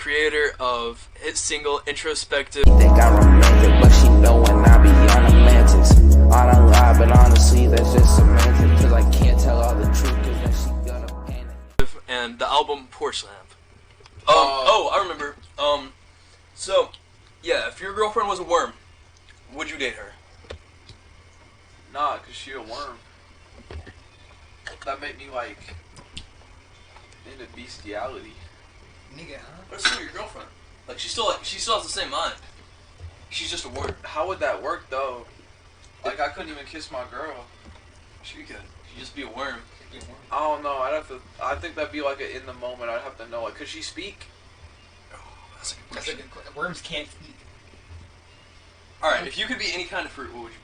creator of hit single Introspective. Think I romantic, but she know when I be on Atlantis. On a lie, but honestly, that's just semantic. Cause I can't tell all the truth, cause then she gonna panic. And the album Porch Lamp. Oh, I remember. So, yeah, if your girlfriend was a worm, would you date her? Nah, cause she a worm. That made me like into bestiality. Nigga, huh? But it's still your girlfriend. Like she still has the same mind. She's just a worm. How would that work though? Like I couldn't even kiss my girl. She could. She'd just be a worm. I don't know. I think that'd be like a in the moment. I'd have to know. Like, could she speak? Oh, that's a good That's a question. good question. Worms can't speak. All right, if you could be any kind of fruit, what would you be?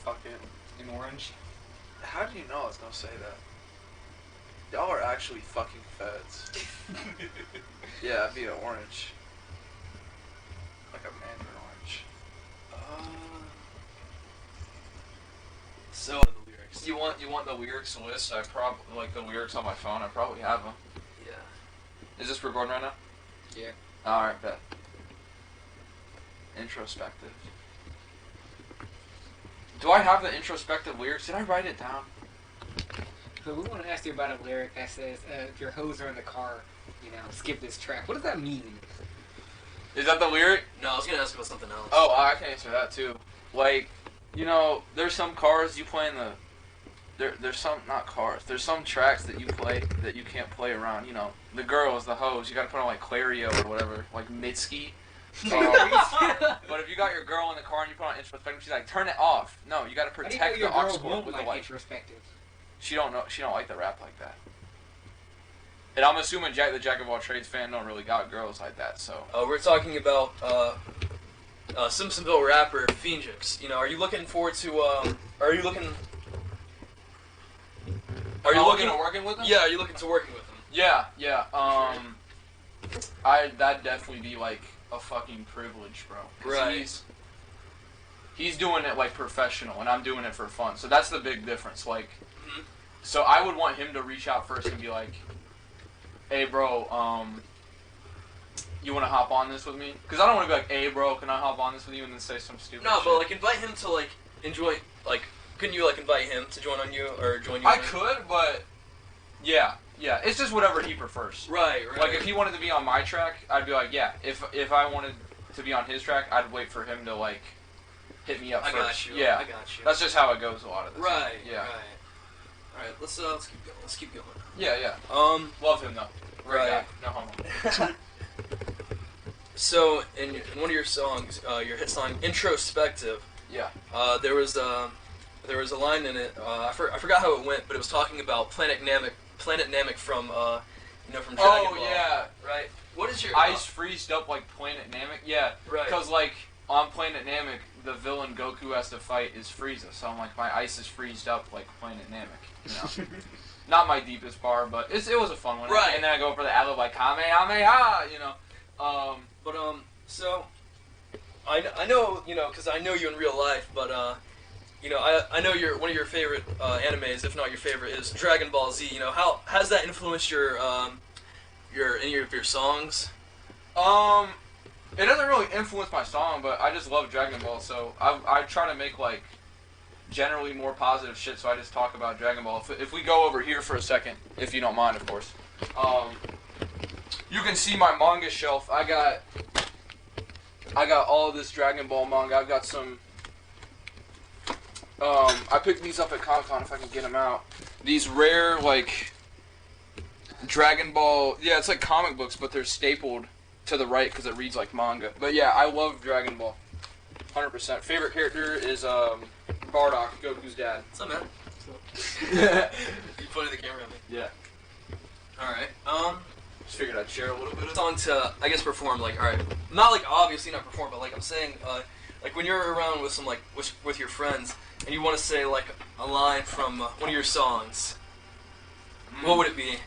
Fucking. An orange. How do you know I was gonna say that? Y'all are actually fucking feds. Yeah, I'd be an orange. Like a mandarin orange. So the lyrics. You want the lyrics list? I probably like the lyrics on my phone. I probably have them. Yeah. Is this recording right now? Yeah. All right, bet. Introspective. Do I have the introspective lyrics? Did I write it down? So we want to ask you about a lyric that says, if your hoes are in the car, skip this track. What does that mean? Is that the lyric? No, I was gonna ask about something else. Oh, I can answer that too. Like, there's some cars you play in the... There's some... Not cars. There's some tracks that you play that you can't play around. The girls, the hoes, you gotta put on like Clario or whatever. Like Mitski. But if you got your girl in the car and you put on Introspective, she's like, turn it off. No, you gotta protect the aux cord with the light. Introspective. She don't like the rap like that. And I'm assuming Jack the Jack of all trades fan don't really got girls like that, so. We're talking about Simpsonville rapper Phoenix. Are you looking forward to? Are you looking to working with him? Yeah, are you looking to working with him? Yeah. That'd definitely be like a fucking privilege, bro. 'Cause Right. He's doing it like professional, and I'm doing it for fun. So that's the big difference. Like, Mhm. so I would want him to reach out first and be like, "Hey, bro, you want to hop on this with me?" Because I don't want to be like, "Hey, bro, can I hop on this with you?" and then say some stupid No, shit. but like invite him to like enjoy. Like, couldn't you like invite him to join on you or join you? I could, but yeah, it's just whatever he prefers. Right. Like if he wanted to be on my track, I'd be like, yeah. If I wanted to be on his track, I'd wait for him to like hit me up first. Got you. Yeah, I got you. that's just how it goes a lot of the time. Right. Yeah. Right. All right. Let's keep going. Let's keep going. Yeah. Love him though. Great Right. guy. No homo. So in one of your songs, your hit song "Introspective," Yeah. there was a line in it. I forgot how it went, but it was talking about Planet Namek from from Dragon Ball. Oh yeah. Right. What is your Ice freezed up like Planet Namek. Yeah. Right. Because like on Planet Namek, the villain Goku has to fight is Frieza. So I'm like, my ice is freezed up like Planet Namek. Not my deepest bar, but it was a fun one. Right. And then I go for the alibi Kamehameha. So I know because I know you in real life, but I know one of your favorite animes, if not your favorite, is Dragon Ball Z. How has that influenced your any of your songs? It doesn't really influence my song, but I just love Dragon Ball, so I try to make like generally more positive shit. So I just talk about Dragon Ball. If we go over here for a second, if you don't mind, of course. You can see my manga shelf. I got all of this Dragon Ball manga. I've got some. I picked these up at Comic-Con if I can get them out. These rare like Dragon Ball. Yeah, it's like comic books, but they're stapled to the right because it reads like manga. But yeah, I love Dragon Ball. 100%. Favorite character is Bardock, Goku's dad. What's up, man? You pointed the camera at me. Yeah. All right. Just figured I'd share a little bit of Song to perform. Like, all right, not like obviously not perform, but like I'm saying, like when you're around with some with your friends and you want to say like a line from one of your songs, what would it be?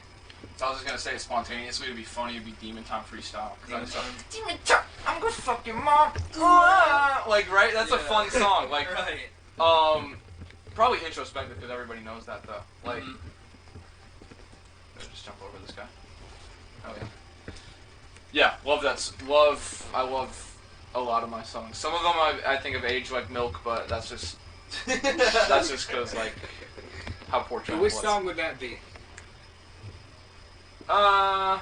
So I was just gonna say it spontaneously. It'd be funny. It'd be Demon Time freestyle. Demon Time. Demon Time. I'm gonna fuck your mom. Like right. That's a fun song. Like right. Probably Introspective because everybody knows that though. Like, Mhm. I'll just jump over this guy. Oh yeah. Yeah, love that. I love a lot of my songs. Some of them I think have aged like milk, but that's just because like how poor So Trent which was. song would that be? I'm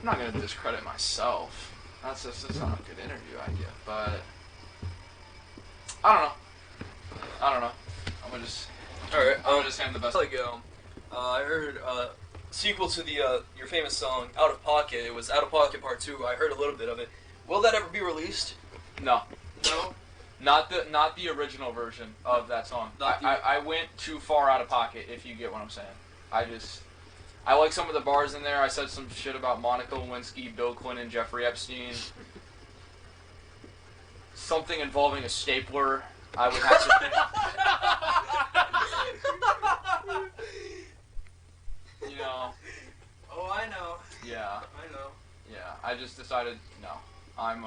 not gonna discredit myself. That's not a good interview idea, but I don't know. I'm gonna just hand the best. Like, I heard sequel to the your famous song "Out of Pocket." It was "Out of Pocket Part 2." I heard a little bit of it. Will that ever be released? No, No. not the original version of that song. I went too far out of pocket. If you get what I'm saying, I like some of the bars in there. I said some shit about Monica Lewinsky, Bill Clinton, Jeffrey Epstein. Something involving a stapler. I would have to. You know. Oh, I know. Yeah. I know. Yeah. I just decided no. I'm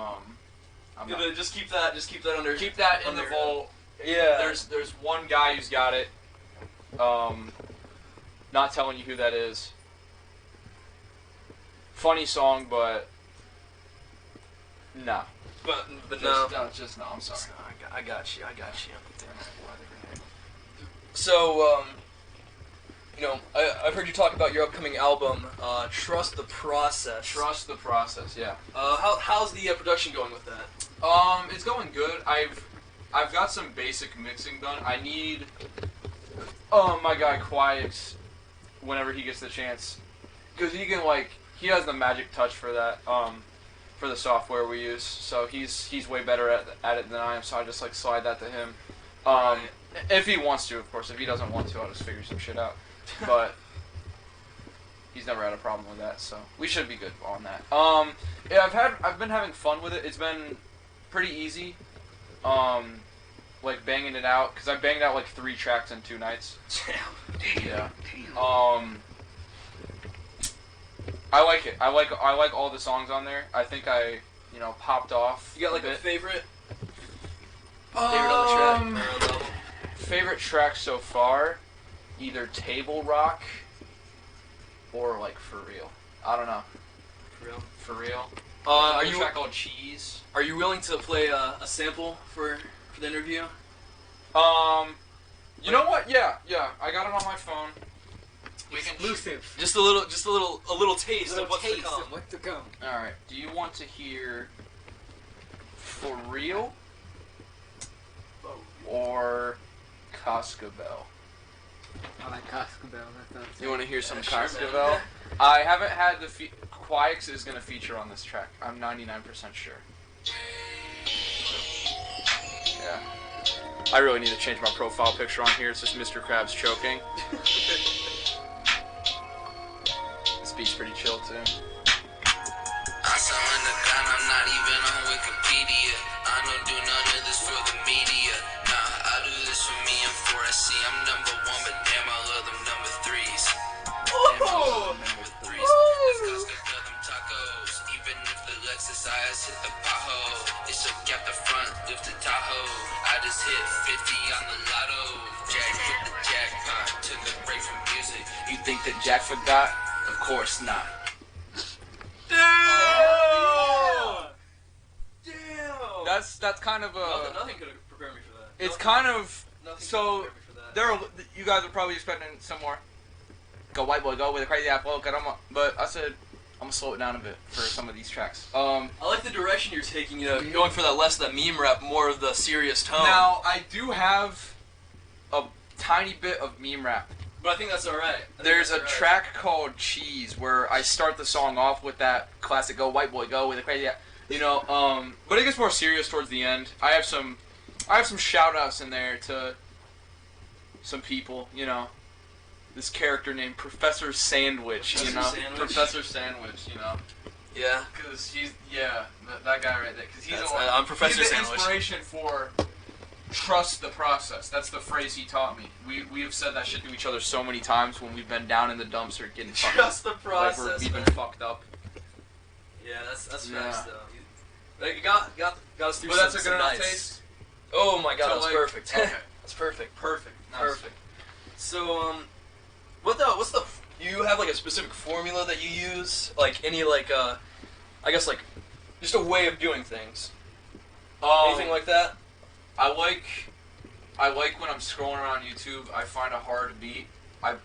Gonna just keep that under. keep that in under, the vault. Yeah. There's one guy who's got it. Not telling you who that is. Funny song, but no. But no. Just no. I'm sorry. I got you. So, I've heard you talk about your upcoming album, Trust the Process. Trust the process. Yeah. How's the production going with that? It's going good. I've got some basic mixing done. I need my guy Quiet whenever he gets the chance, because he has the magic touch for that for the software we use. So he's way better at it than I am. So I just slide that to him. If he wants to, of course. If he doesn't want to, I'll just figure some shit out. But he's never had a problem with that, so we should be good on that. Yeah, I've been having fun with it. It's been pretty easy. Banging it out, because I banged out 3 tracks in 2 nights. Damn. Yeah. I like it. I like all the songs on there. I think I popped off. You got a a bit. favorite? Favorite on the track? Or on the album? Favorite track so far, either Table Rock or For Real. I don't know. For real. Are There's a you track called Cheese? Are you willing to play a sample for the interview? You know what? Yeah. I got it on my phone. We can. Exclusive. Just a little taste of what's to taste come. of what's to come. All right. Do you want to hear For Real or Cascabel? I like Cascabel. That sounds You want to hear some Sure, man. Cascabel? I haven't had the Quiet is going to feature on this track. I'm 99% sure. Yeah. I really need to change my profile picture on here. It's just Mr. Krabs choking. This beat's pretty chill too. I'm selling the gun, I'm not even on Wikipedia. I don't do none of this for the media. Nah, I do this for me and for SC. I'm number 1, but damn, I love them number 3s. Damn, I love them number 3s. Let's go get them tacos. Even if the Lexus IS hit the pothole, they still got the front, lift the Tahoe. I just hit 50 on the lotto. Jack hit the jackpot, took a break from music. You think that Jack forgot? Of course not. Damn! That's kind of a. Nothing could have prepared me for that. It's kind of. Nothing So could have prepared me for that. you guys are probably expecting some more. Go white boy, go with a crazy apple. But I said I'm gonna slow it down a bit for some of these tracks. I like the direction you're taking. Going for that meme rap, more of the serious tone. Now I do have a tiny bit of meme rap. but I think that's all right. There's a track called Cheese where I start the song off with that classic "Go white boy, go" with a crazy, but it gets more serious towards the end. I have some shout outs in there to some people, this character named Professor Sandwich, Professor Sandwich? Professor Sandwich, Yeah. because he's that guy right there, because he's I'm Professor he's the Sandwich. inspiration for trust the process. That's the phrase he taught me. We have said that shit to each other so many times when we've been down in the dumps or getting fucked Trust the up. process. We've been man. fucked up. Yeah, that's Yeah. facts though. You got us through But that's a some good enough nights. taste. Oh my god, So, that's perfect. Okay. That's perfect. Perfect. Nice. Perfect. So, do you have like a specific formula that you use? Like any like, I guess like, just a way of doing things. Anything like that? I like when I'm scrolling around YouTube, I find a hard beat. I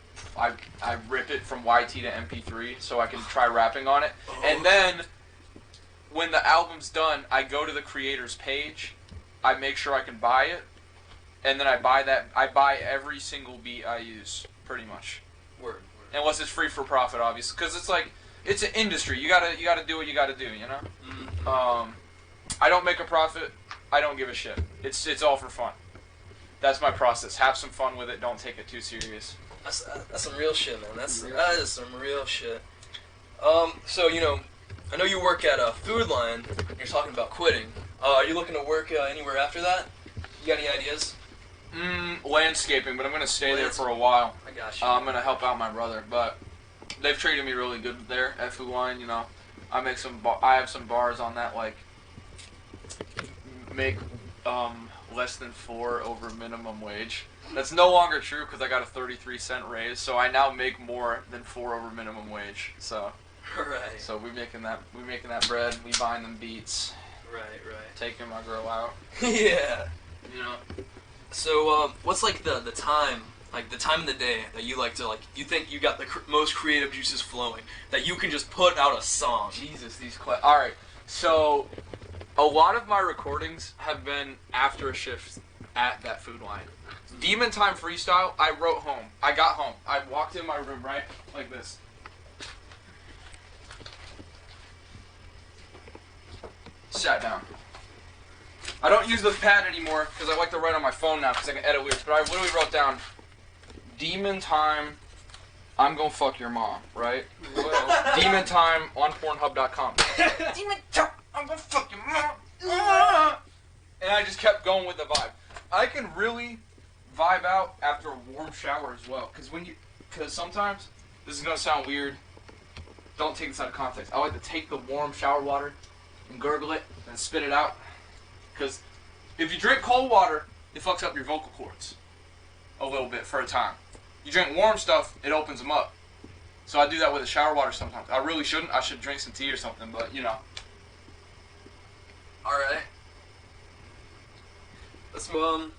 rip it from YT to MP3 so I can try rapping on it. Oh. And then when the album's done, I go to the creator's page. I make sure I can buy it, and then I buy every single beat I use, pretty much. Word. Unless it's free for profit, obviously, because it's like it's an industry. You gotta do what you gotta do, you know. Mm-hmm. I don't make a profit. I don't give a shit. It's all for fun. That's my process. Have some fun with it. Don't take it too serious. That's some real shit, man. That is some real shit. So I know you work at a Food Line. And you're talking about quitting. Are you looking to work anywhere after that? You got any ideas? Landscaping, but I'm gonna stay there for a while. I got you. I'm gonna help out my brother, but they've treated me really good there at Food Line. You know, I have some bars on that like make less than 4 over minimum wage. That's no longer true because I got a 33-cent raise, so I now make more than 4 over minimum wage. So, right. So we're making that bread. We buying them beats. Right. Taking my girl out. Yeah. You know. So, what's like the time, like the time of the day that you like to you think you got the most creative juices flowing that you can just put out a song? Jesus, all right. So, a lot of my recordings have been after a shift at that Food Line. Demon Time Freestyle, I wrote home. I got home. I walked in my room, right? Like this. Sat down. I don't use the pad anymore because I like to write on my phone now because I can edit lyrics. But I literally wrote down, Demon Time, I'm gonna fuck your mom, right? Demon Time on Pornhub.com. Demon Time, I'm gonna fuck your mom. And I just kept going with the vibe. I can really vibe out after a warm shower as well. Because sometimes, this is gonna sound weird, don't take this out of context. I like to take the warm shower water and gurgle it and spit it out. Because if you drink cold water, it fucks up your vocal cords a little bit for a time. You drink warm stuff, it opens them up. So I do that with the shower water sometimes. I really shouldn't. I should drink some tea or something, but you know. Alright. Let's do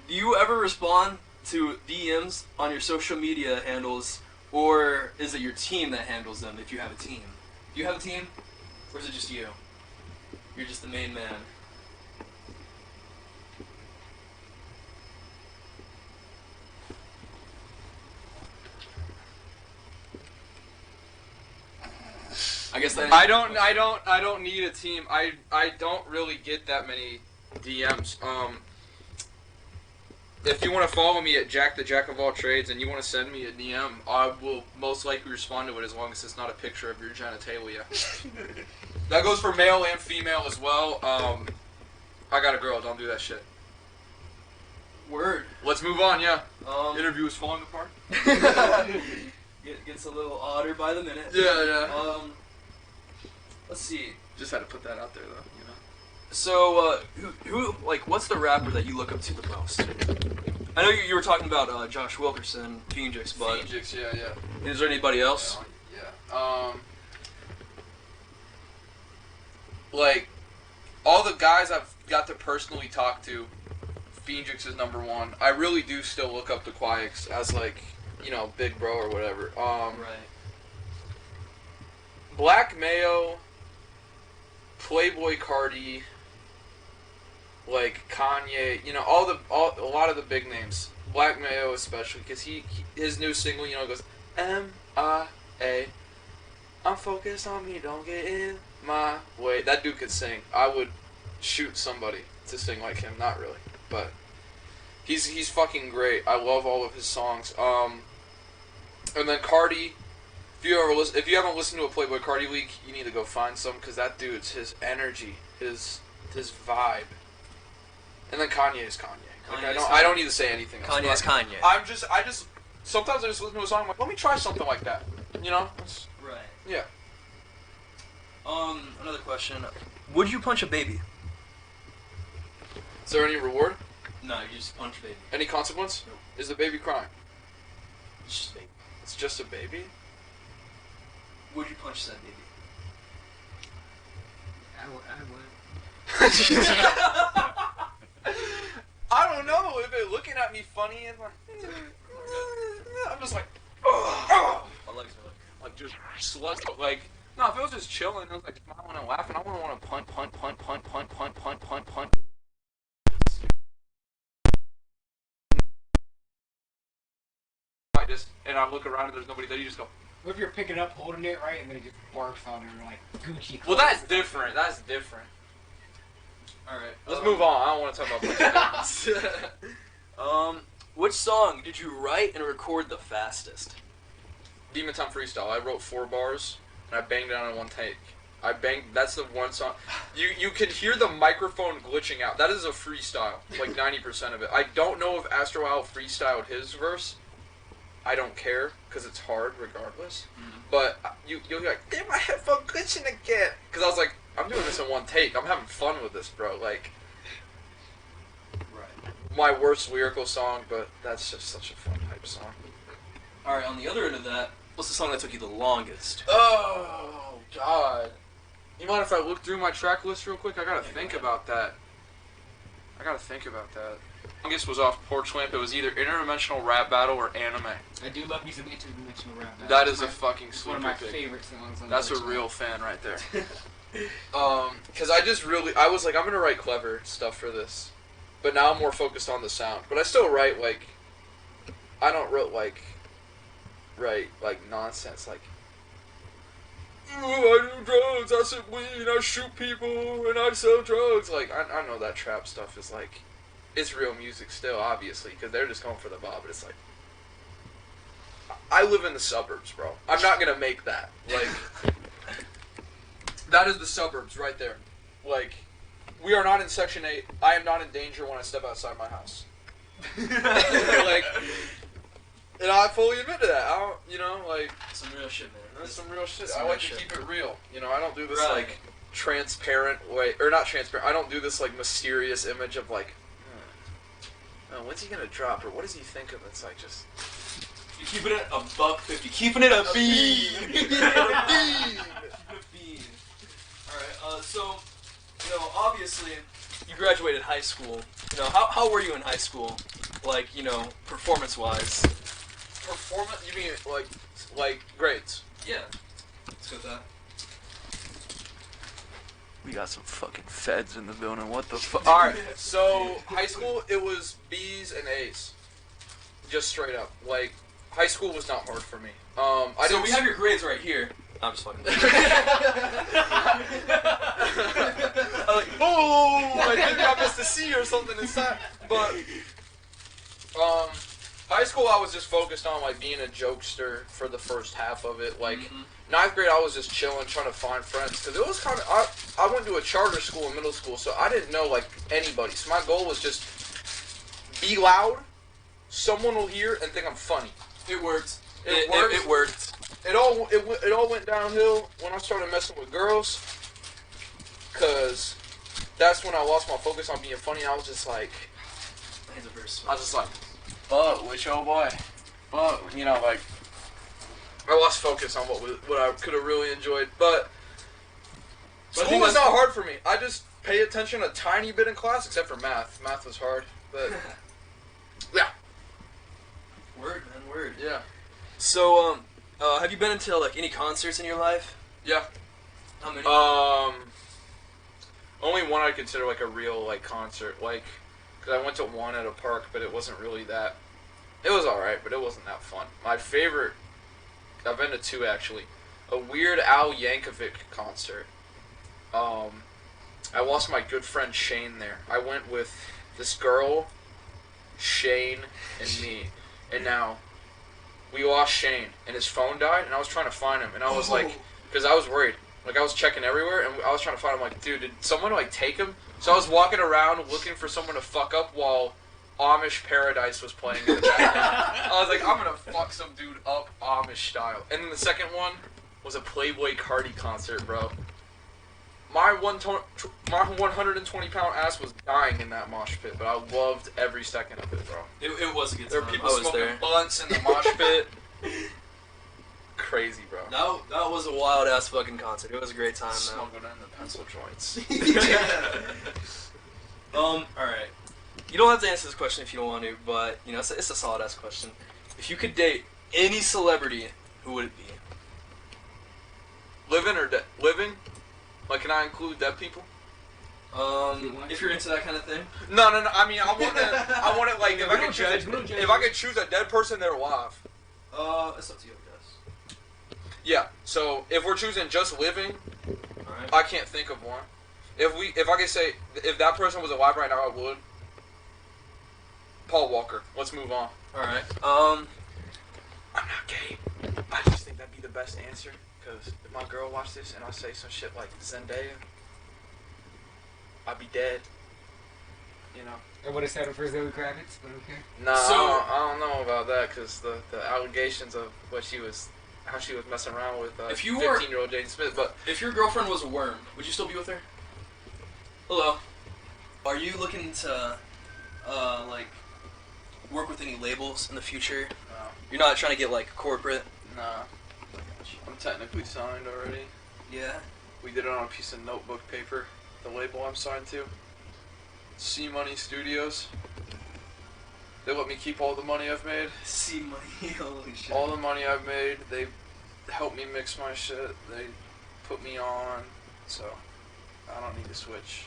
you ever respond to DMs on your social media handles, or is it your team that handles them if you have a team? Do you have a team, or is it just you? You're just the main man. I guess that I don't need a team. I don't really get that many DMs. If you want to follow me at Jack the Jack of All Trades and you want to send me a DM, I will most likely respond to it as long as it's not a picture of your genitalia. That goes for male and female as well. I got a girl. Don't do that shit. Word. Let's move on. Yeah. Interview is falling apart. Gets a little odder by the minute. Yeah. Let's see. Just had to put that out there, though. You know. So, who like, what's the rapper that you look up to the most? I know you were talking about Josh Wilkerson, Deandris, but Deandris, yeah. Is there anybody else? Yeah. Like, all the guys I've got to personally talk to, Deandris is number one. I really do still look up to Quaix as, like, you know, big bro or whatever. Right. Black Mayo, Playboy Cardi, like Kanye, you know, a lot of the big names. Black Mayo especially, because his new single, you know, goes M-I-A. I'm focused on me, don't get in my way. That dude could sing. I would shoot somebody to sing like him. Not really, but he's fucking great. I love all of his songs. And then Cardi. If you haven't listened to a Playboy Cardi leak, you need to go find some, because that dude's, his energy, his vibe. And then Kanye is Kanye. Like, I don't need to say anything else. Kanye is Kanye. Sometimes I just listen to a song, I'm like, let me try something like that. You know? Right. Yeah. Another question. Would you punch a baby? Is there any reward? No, you just punch baby. Any consequence? Nope. Is the baby crying? It's just baby. It's just a baby? Would you punch that baby? I would. I don't know if they're looking at me funny and like, I'm just like, oh, My legs are like just sluts. Like, no, if it was just chilling, I was like smiling and laughing. I wouldn't want to punt. I just and I look around and there's nobody there. You just go. What if you're picking up, holding it right, and then it just barks on her like Gucci? Well, that's different. That's different. Alright. Let's move on. I don't want to talk about punching. Which song did you write and record the fastest? Demon Time Freestyle. I wrote 4 bars and I banged it out in one take. That's the one song. You can hear the microphone glitching out. That is a freestyle. Like 90% of it. I don't know if Astro Owl freestyled his verse. I don't care because it's hard regardless. But you'll be like, damn, my headphone glitching again. Because I was like, I'm doing this in one take. I'm having fun with this, bro. Like, Right. my worst lyrical song, but that's just such a fun type song. Alright, on the other end of that, what's the song that took you the longest? Oh, God. You mind if I look through my track list real quick? I gotta think about that. Longest was off Porch Lamp. It was either interdimensional rap battle or anime. I do love me some interdimensional rap. That is a fucking It's one of sleeper my pick. favorite songs. On That's a Porch real Lamp. fan right there. Cause I was like, I'm gonna write clever stuff for this, but now I'm more focused on the sound. But I still write like, I don't write nonsense like. Ooh, I do drugs, I sip weed, I shoot people, and I sell drugs. Like, I know that trap stuff is like, it's real music still, obviously, because they're just going for the vibe, but it's like, I live in the suburbs, bro. I'm not gonna make that. Like, that is the suburbs right there. Like, we are not in Section 8. I am not in danger when I step outside my house. Like, and I fully admit to that. I don't, like, Some real shit, man. that's some real shit. Some I real like to shit. keep it real. I don't do this, Right. like, transparent way, or not transparent. I don't do this, like, mysterious image of, like, oh, when's he gonna drop, or what does he think of? It's like, just... You're keeping it a $1.50. Keeping it a bean. Keeping it a bean. Alright, so, obviously, you graduated high school. How were you in high school? Like, performance-wise. Performance? You mean, like grades? Yeah. Let's go with that. We got some fucking feds in the building. What the fuck? Alright, so high school, it was B's and A's. Just straight up. Like, high school was not hard for me. So we have your grades right here. I'm just fucking. I'm like, oh, like maybe I missed a C or something inside. But, high school I was just focused on, like, being a jokester for the first half of it. Like, 9th grade I was just chilling, trying to find friends. Because it was kind of, I went to a charter school in middle school, so I didn't know, like, anybody. So my goal was just be loud, someone will hear, and think I'm funny. It worked. It worked. It worked. It all went downhill when I started messing with girls, cause that's when I lost my focus on being funny. I was just like, fuck with your boy, fuck, like I lost focus on what I could have really enjoyed. But school was not hard for me. I just pay attention a tiny bit in class, except for math. Math was hard, but yeah. Word, man, word. Yeah. So, have you been into like any concerts in your life? Yeah. How many? Only one I'd consider like a real like concert, like, cause I went to one at a park, but it wasn't really that. It was all right, but it wasn't that fun. My favorite, I've been to 2 actually. A Weird Al Yankovic concert. I lost my good friend Shane there. I went with this girl, Shane, and me, and now. We lost Shane, and his phone died, and I was trying to find him, and I was like, because I was worried. Like, I was checking everywhere, and I was trying to find him, like, dude, did someone, like, take him? So I was walking around looking for someone to fuck up while Amish Paradise was playing in the background. I was like, I'm gonna fuck some dude up Amish style. And then the second one was a Playboy Cardi concert, bro. my 120-pound ass was dying in that mosh pit, but I loved every second of it, bro. It was a good time. There were people I was smoking there. blunts in the mosh pit. Crazy, bro. That was a wild ass fucking concert. It was a great time, man. Smoking in the pencil joints. Alright. You don't have to answer this question if you don't want to, but, you know, it's a solid ass question. If you could date any celebrity, who would it be? Living or dead? Living? Like, can I include dead people? If you're into that kind of thing. No. I mean, I want it like if We I don't could judge, choose, we don't judge. if I could choose a dead person, they're alive. It's up to you, I guess. Yeah. So if we're choosing just living, Alright. I can't think of one. If I could say if that person was alive right now, I would. Paul Walker. Let's move on. Alright. I'm not gay. I just think that'd be the best answer. Because if my girl watched this and I say some shit like Zendaya, I'd be dead. You know? I would have settled for Zoe Kravitz, but okay. No, So- I don't know about that because the allegations of how she was messing around with If you were- 15-year-old Jane Smith. But If your girlfriend was a worm, would you still be with her? Hello. Are you looking to, like, work with any labels in the future? no, You're not trying to get, like, corporate? nah, I'm technically signed already. Yeah. We did it on a piece of notebook paper. The label I'm signed to, C Money Studios. They let me keep all the money I've made. See money, holy shit. All the money I've made, they helped me mix my shit. They put me on, so I don't need to switch.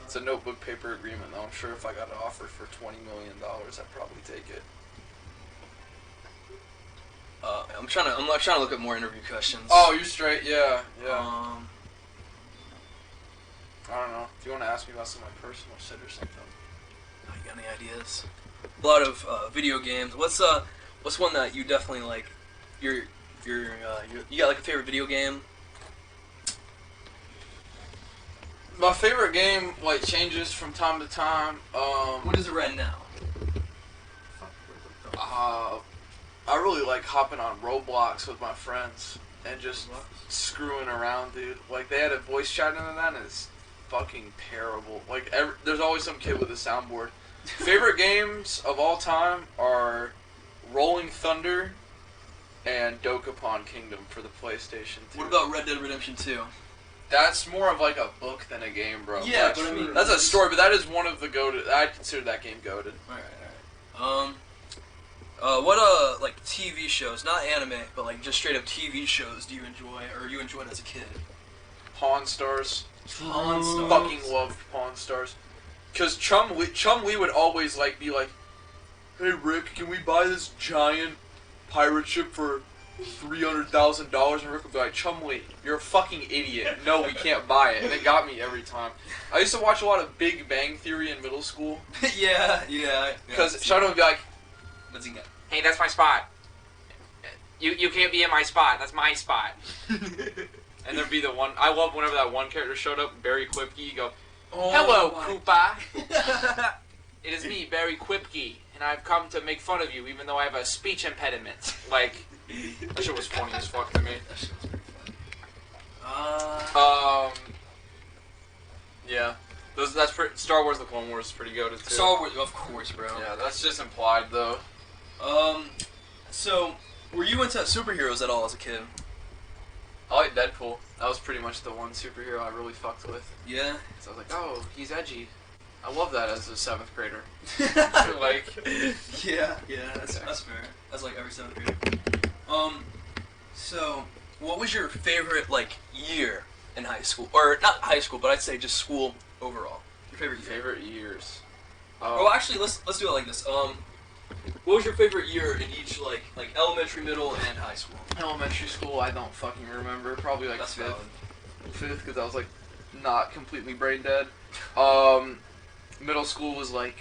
It's a notebook paper agreement, though. I'm sure if I got an offer for $20 million, I'd probably take it. I'm not trying to look at more interview questions. Oh, you're straight. Yeah. I I don't know. Do you want to ask me about some of my personal shit or something? you got any ideas? A lot of video games. What's one that you definitely like? You got like a favorite video game? My favorite game like changes from time to time. What is it right now? I really like hopping on Roblox with my friends and just screwing around, dude. Like they had a voice chat into that, and it's fucking terrible. Like there's always some kid with a soundboard. Favorite games of all time are Rolling Thunder and Dokapon Kingdom for the PlayStation 2. What about Red Dead Redemption 2? That's more of like a book than a game, bro. Yeah, That's, but I mean, that's a story. But that is one of the goated. I consider that game goated. Alright. What like TV shows, not anime, but like just straight up TV shows do you enjoy, or you enjoyed as a kid? Pawn Stars. Pawn Stars. Fucking loved Pawn Stars. Cause Chum Lee would always like be like, "Hey Rick, can we buy this giant pirate ship for $300,000?" And Rick would be like, "Chum Lee, you're a fucking idiot. No, we can't buy it." And it got me every time. I used to watch a lot of Big Bang Theory in middle school. yeah. Because Sheldon would be like, Bazinga. "Hey, that's my spot. You can't be in my spot. That's my spot." And there'd be the one, I love whenever that one character showed up, Barry Quipke, you go, "Hello, Koopa. It is me, Barry Quipke, and I've come to make fun of you, even though I have a speech impediment." Like, that shit was funny as fuck to me. That shit was pretty funny. Yeah. Star Wars The Clone Wars is pretty goated, too. Star Wars, of course, bro. Yeah, that's just implied, though. So, were you into superheroes at all as a kid? I like Deadpool. That was pretty much the one superhero I really fucked with. Yeah. So I was like, oh, he's edgy. I love that as a 7th grader. Like, yeah, that's fair. That's like every 7th grader. So, what was your favorite, like, year in high school? Or, not high school, but I'd say just school overall. Your favorite year? favorite years. Oh, actually, let's do it like this. What was your favorite year in each, like elementary, middle, and high school? Elementary school, I don't fucking remember. Probably like That's 5th. valid. 5th, because I was like not completely brain dead. Middle school was like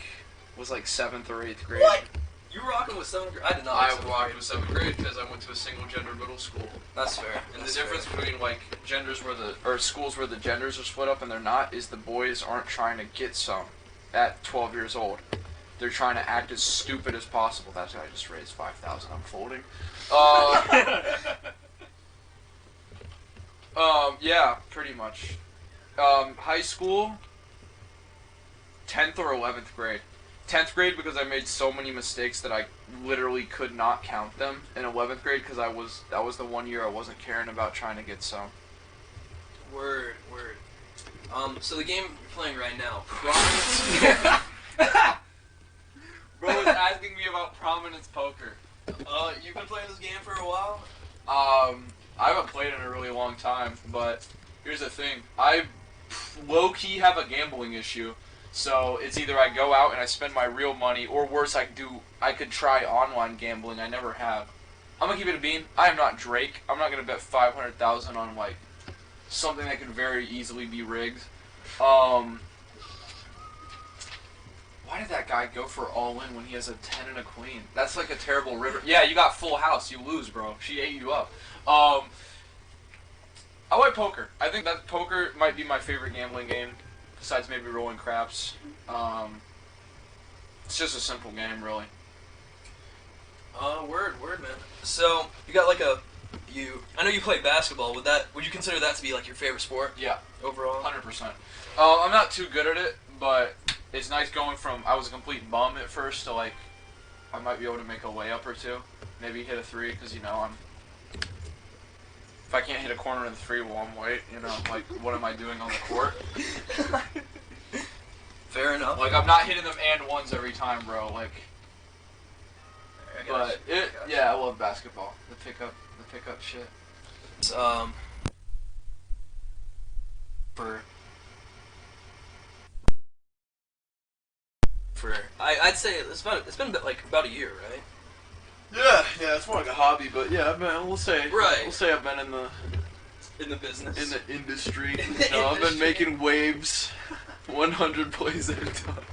7th or 8th grade. What? You were rocking with 7th grade? I did not. I like 7th walked grade. with 7th grade because I went to a single gender middle school. That's fair. And the difference between like schools where the genders are split up and they're not is the boys aren't trying to get some at 12 years old. They're trying to act as stupid as possible. That's why I just raised 5,000. I'm folding. Yeah, pretty much. High school, 10th or 11th grade. 10th grade because I made so many mistakes that I literally could not count them. In 11th grade because that was the one year I wasn't caring about trying to get some. Word. So the game you're playing right now, Prominence. Bro was asking me about Prominence Poker. You've been playing this game for a while? I haven't played in a really long time, but here's the thing. I low-key have a gambling issue. So it's either I go out and I spend my real money, or worse, I could try online gambling. I never have. I'm gonna keep it a bean. I am not Drake. I'm not gonna bet 500,000 on like something that could very easily be rigged. Why did that guy go for all in when he has a 10 and a queen? That's like a terrible river. Yeah, you got full house. You lose, bro. She ate you up. I like poker. I think that poker might be my favorite gambling game. Besides maybe rolling craps. It's just a simple game, really. Word, man. So you got like I know you play basketball. Would you consider that to be like your favorite sport? Yeah, overall. 100%. I'm not too good at it, but it's nice going from I was a complete bum at first to like I might be able to make a layup or two, maybe hit a three because if I can't hit a corner in the three, well, I'm late. Like what am I doing on the court? Fair enough. Like I'm not hitting them and ones every time, bro. Like. But I love basketball. The pickup shit. I'd say it's been about a year, right? Yeah, it's more like a hobby, but yeah, we'll say I've been in the business, in the industry. I've been making waves, 100 plays at a time.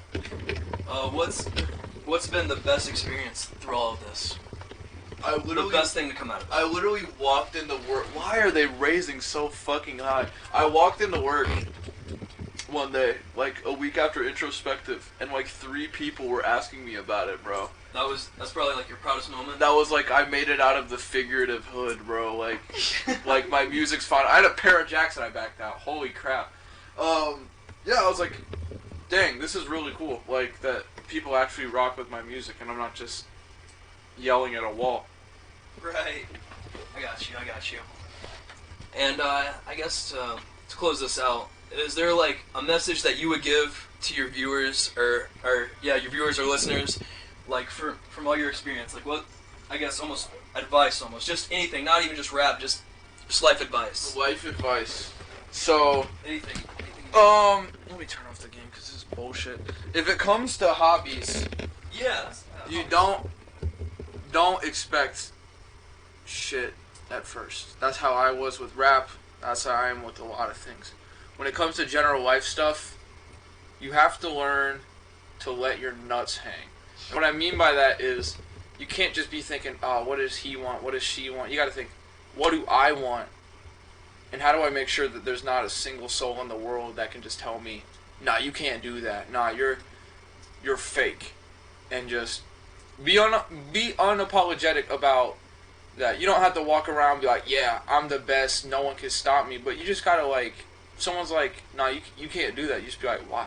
What's been the best experience through all of this? The best thing to come out of it. I literally walked into work. Why are they raising so fucking high? I walked into work one day, like a week after Introspective, and like 3 people were asking me about it, bro. That's probably like your proudest moment. That was like I made it out of the figurative hood, bro. Like, like my music's fine. I had a pair of jacks that I backed out. Holy crap. Yeah, I was like, dang, this is really cool. Like that people actually rock with my music, and I'm not just yelling at a wall. Right. I got you. And I guess to close this out, is there like a message that you would give to your viewers or your viewers or listeners, like from all your experience, like what, I guess almost advice, just anything, not even just rap, just life advice. Life advice. So anything. Let me turn off the game because this is bullshit. If it comes to hobbies, you don't expect shit at first. That's how I was with rap. That's how I am with a lot of things. When it comes to general life stuff, you have to learn to let your nuts hang. What I mean by that is you can't just be thinking, oh, what does he want? What does she want? You got to think, what do I want? And how do I make sure that there's not a single soul in the world that can just tell me, nah, you can't do that. Nah, you're fake. And just be unapologetic about that. You don't have to walk around and be like, yeah, I'm the best, no one can stop me. But you just gotta like, if someone's like, nah, you can't do that. You just be like, why?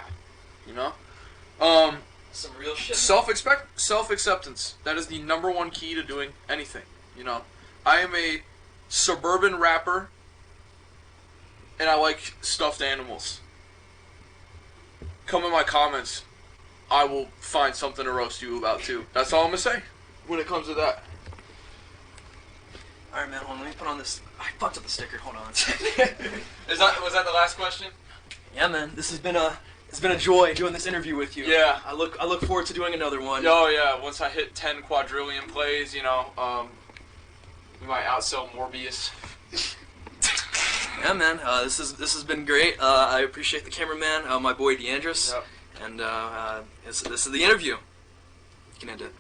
Some real shit. Self-acceptance. That is the number one key to doing anything. I am a suburban rapper, and I like stuffed animals. Come in my comments. I will find something to roast you about too. That's all I'm gonna say when it comes to that. Alright, man, hold on, let me put on this. I fucked up the sticker, hold on. Was that the last question? Yeah, man, it's been a joy doing this interview with you. Yeah. I look forward to doing another one. Oh yeah, once I hit 10 quadrillion plays, we might outsell Morbius. Yeah, man, this has been great. I appreciate the cameraman, my boy Deandris. Yep. And this is the interview. You can end it.